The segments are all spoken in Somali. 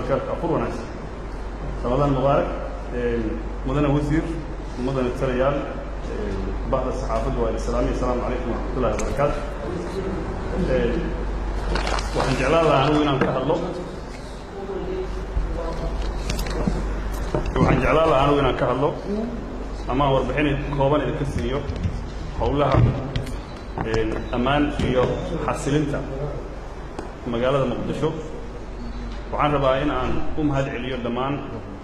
أخور وناس رمضان مبارك مدن وزير مدن التريال بعض الصحافة والسلام السلام عليكم ورحمة الله وبركاته وحن جعلنا عنونا كهالله وحن جعلنا عنونا كهالله أما وربحين كوبان الكسيو حولها أمان في حسلنتا مقالة مقدشو waxaan rabaa in aan u mahad celiyo dhammaan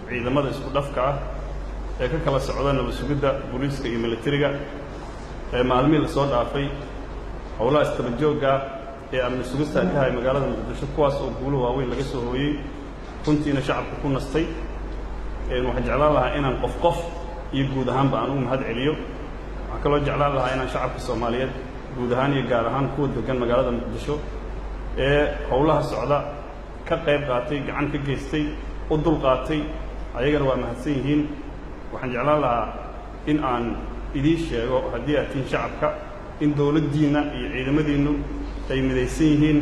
ciidamada isku dhafka ah ee ka kala socda nabad sugidda booliiska iyo militariga ee maalmihii la soo dhaafay howlaha istabajooga ee amni sugista ka hay magaalada muqdisho kuwaas oo guulo waaweyn laga soo hooyay runtiina shacabku ku nastay waxaan jeclaan lahaa inaan qof iyo guud ahaanba aan u mahad celiyo waxaan kaloo jeclaan lahaa inaan shacabka Soomaaliyeed guud ahaan iyo gaar ahaan kuwa degan magaalada muqdisho ee howlaha socda ka qayb qaatay gacan ka geystay u dul qaatay ayagana waa mahadsan yihiin waxaan jeclaan lahaa in aan idin sheego haddii aad tihiin shacabka in dawladdiina iyo ciidamadiinu ay midaysan yihiin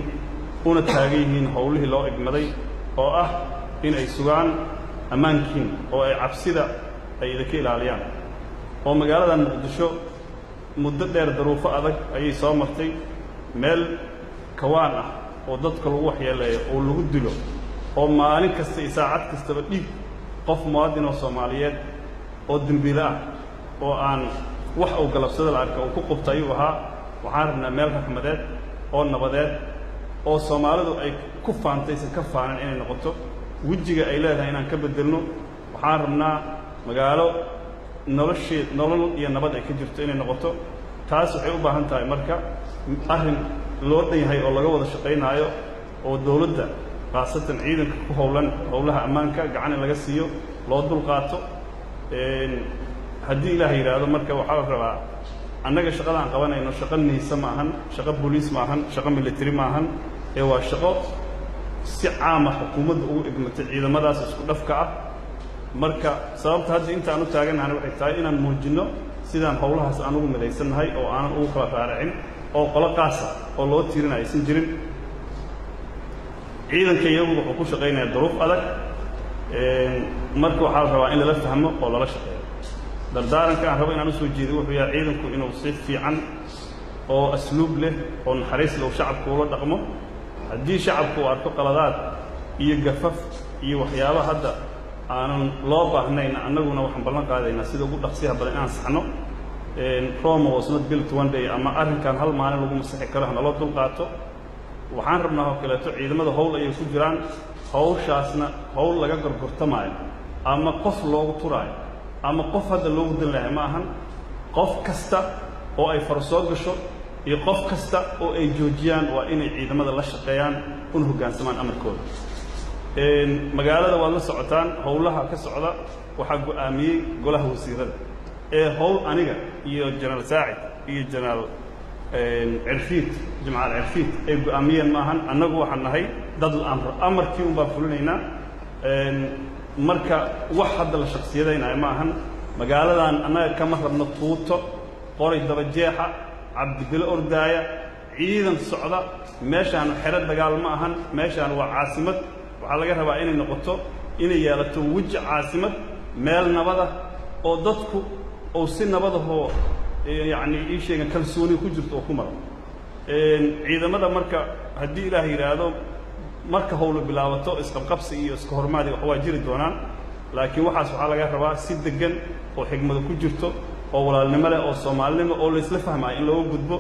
una taagan yihiin howlihii loo igmaday oo ah in ay sugaan ammaankiin oo ay cabsida ay idinka ilaaliyaan oo magaaladan muqdisho muddo dheer daruufo adag ayay soo martay meel kawaan ah oo dadka lagu waxyeeleeyo oo lagu dilo oo maalin kasta iyo saacad kastaba dhiig qof muwaadin oo Soomaaliyeed oo dambiile ah oo aan wax uu galabsada la arko oo ku qubtay uu ahaa waxaan rabnaa meel raxmadeed oo nabadeed oo Soomaalidu ay ku faantaysan ka faanan inay noqoto wajiga ay leedahay inaan ka bedelno waxaan rabnaa magaalo nolol iyo nabad ay ka jirto inay noqoto taas waxay u baahan tahay marka arrin loo dhanyahay oo laga wada shaqeynaayo oo dawladda qaasatan ciidanka ku howlan howlaha ammaanka gacan in laga siiyo loo dul qaato haddii ilaahay yiraahdo marka waxaa la rabaa annaga shaqada aan qabanayno shaqo niisa ma ahan shaqo booliis ma ahan shaqo military ma ahan ee waa shaqo si caam ah xukuumadda ugu igmatay ciidamadaas isku dhafka ah marka sababta hadda inta aan u taaganahay waxay tahay inaan muujino sidaan howlahaas aan ugu midaysannahay oo aanan ugu kala raaricin oo qolo qaasa oo loo tiirinayo aysan jirin ciidanka iyagu wuxuu ku shaqaynayaa duruuf adag marka waxaa la rabaa in lala fahmo oo lala shaqeeyo dardaaranka aan rabo inaan u soo jeediyo wuxuu yahay ciidanku inuu si fiican oo asluub leh oo naxariis leh shacabku ula dhaqmo haddii shacabku uu arko qaladaad iyo gafaf iyo waxyaabo hadda aanan loo baahnayn annaguna waxaan ballan qaadaynaa sida ugu dhaqsiyaha badan inaan saxno Rome was not built one day ama arrinkan hal maalin lagu masaxi karo naloo dul qaato waxaan rabnaa oo kaleeto ciidamada howl ay ku jiraan hawshaasna howl laga gorgortamaayo ama qof loogu turaayo ama qof hadda loogu dan lahay ma ahan qof kasta oo ay farsoo gasho iyo qof kasta oo ay joojiyaan waa inay ciidamada la shaqeeyaan una hoggaansamaan amarkooda magaalada waad la socotaan howlaha ka socda waxaa go'aamiyey golaha wasiirada howl aniga iyo General Saacid iyo General Cirfiid Jamaal Cirfiid ay go'aamiyeen ma ahan annagu waxaan nahay dad amarkii un baa fulinaynaa marka wax hadda la shakhsiyadaynayo ma ahan magaaladan annaga kama rabno tuuto qoray daba jeexa cabdibile ordaaya ciidan socda meeshaan xero dagaal ma ahan meeshaan waa caasimad waxaa laga rabaa inay noqoto inay yeelato waji caasimad meel nabada oo dadku oo si nabadahoo yani ii sheegan kalsooni ku jirto oo ku maro ciidamada marka haddii ilaahay yiraahdo marka howlo bilaabato isqabqabsi iyo iska hormaadi wax waa jiri doonaan laakiin waxaas waxaa laga rabaa si degan oo xigmad ku jirto oo walaalnimo leh oo Soomaalinimo oo la isla fahmaayo in loo gudbo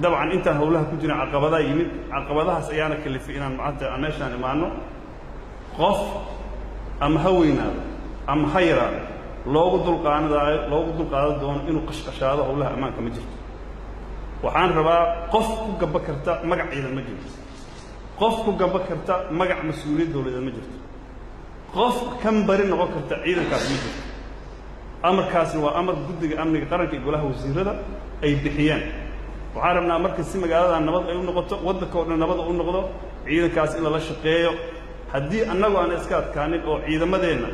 dabcan intaan howlaha ku jira caqabadaha yimid caqabadahaas ayaana kalifay inaan maanta meeshaan imaano qof ama haweenaada ama hayraada loogu dulqaadan doono inuu qashqashaado howlaha ammaanka ma jirto waxaan rabaa qof ku gaba karta magac ciidan ma jirto qof ku gaba karta magac mas'uuliyad dawladeed ma jirto qof kan bari noqon karta ciidankaas ma jirto amarkaasna waa amar guddiga amniga qaranka iyo golaha wasiirada ay bixiyeen waxaan rabnaa marka si magaalada nabad ay u noqoto waddanka oo dhan nabad u noqdo ciidankaas in lala shaqeeyo haddii annagu aan iska adkaanin oo ciidamadeenna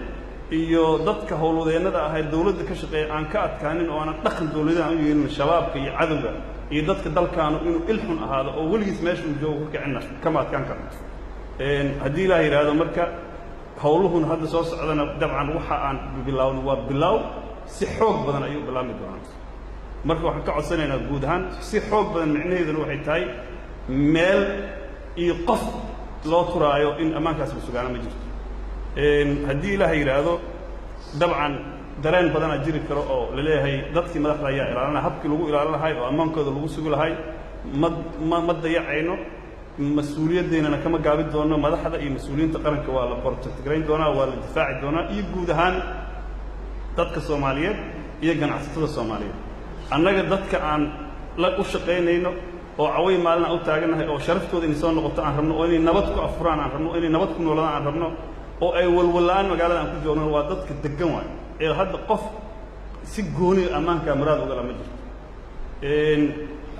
iyo dadka howlwadeennada ahayd dawladda ka shaqeeya aan ka adkaanin oo aanan dhaqan dawladeed aan u yeelin shabaabka iyo cadowga iyo dadka dalkaanu inuu ilxun ahaado oo weligiis meesha uu joogo ka kicina kama adkaan karno haddii ilaaha yidhaahdo marka howluhuna hadda soo socdana dabcan waxa aan bilaawno waa bilaaw si xoog badan ayuu bilaabmi doonaa marka waxaan ka codsanaynaa guud ahaan si xoog badan micnaheeduna waxay tahay meel iyo qof loo turaayo in ammaankaas la sugaana ma jirto haddii ilaaha yidhaahdo dabcan dareen badanaa jiri karo oo la leeyahay dadkii madaxda ayaa ilaalinaya habkii lagu ilaalin lahay oo ammaankooda lagu sugi lahay ma dayacayno mas-uuliyadeennana kama gaabin doono madaxda iyo mas-uuliyiinta qaranka waa la bortogarayn doonaa waa la difaaci doonaa iyo guud ahaan dadka soomaaliyeed iyo ganacsatada soomaaliyeed annaga dadka aan u shaqaynayno oo caway maalin aan u taagannahay oo sharaftooda inay soo noqoto aan rabno oo inay nabad ku afuraan aan rabno oo inay nabad ku nooladaan aan rabno oo ay walwalaan magaalada aan ku joogno waa dadka degan waayo ee hadda qof si gooni ammaanka muraad uga lama jirto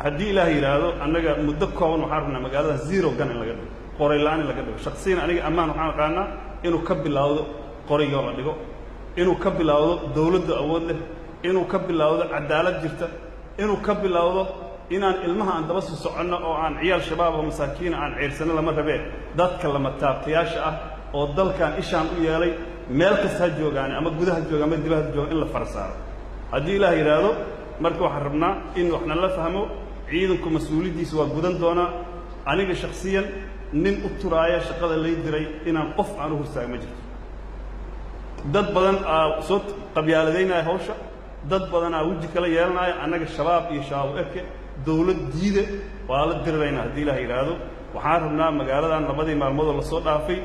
haddii ilaaha yidhaahdo annaga muddo kooban waxaan rabnaa magaalada zero gun in laga dhigo qoray la-aan in laga dhigo shaksiyan aniga ammaan waxaan aqaanaa inuu ka bilaawdo qorigoo la dhigo inuu ka bilaawdo dawladda awood leh inuu ka bilaawdo cadaalad jirta inuu ka bilaawdo inaan ilmaha aan daba soo soconno oo aan ciyaal shabaab oo masaakiina aan ceyrsanno lama rabee dadka lama taabtayaasha ah oo dalkan ishaan u yeelay meel kasta ha joogaane ama gudaha jooga ama dibadda jooga in la fara saaro haddii ilaah yidhaahdo marka waxaan rabnaa in waxna la fahmo ciidanku mas-uuliyaddiisa waa gudan doonaa aniga shaksiyan nin u turaaya shaqada lay diray inaan qof aan u hortaaga ma jirto dad badan aa soo qabyaaladaynaya hawsha dad badan aa weji kala yeelanaya annaga shabaab iyo shabaab eke dawlad diide waa la diriraynaa haddii ilaah yidhaahdo waxaan rabnaa magaaladan labadii maalmoodoo lasoo dhaafay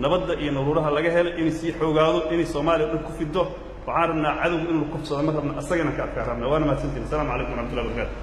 nabadda iyo naruuraha laga helay inay sii xoogaado inay soomaaliya dhan ku fido waxaan rabnaa cadowga in la kufsado ma rabna asagana ka adkaa rabna waana mahadsantiin assalaamu calaykum waraxmatullahi wabarakatu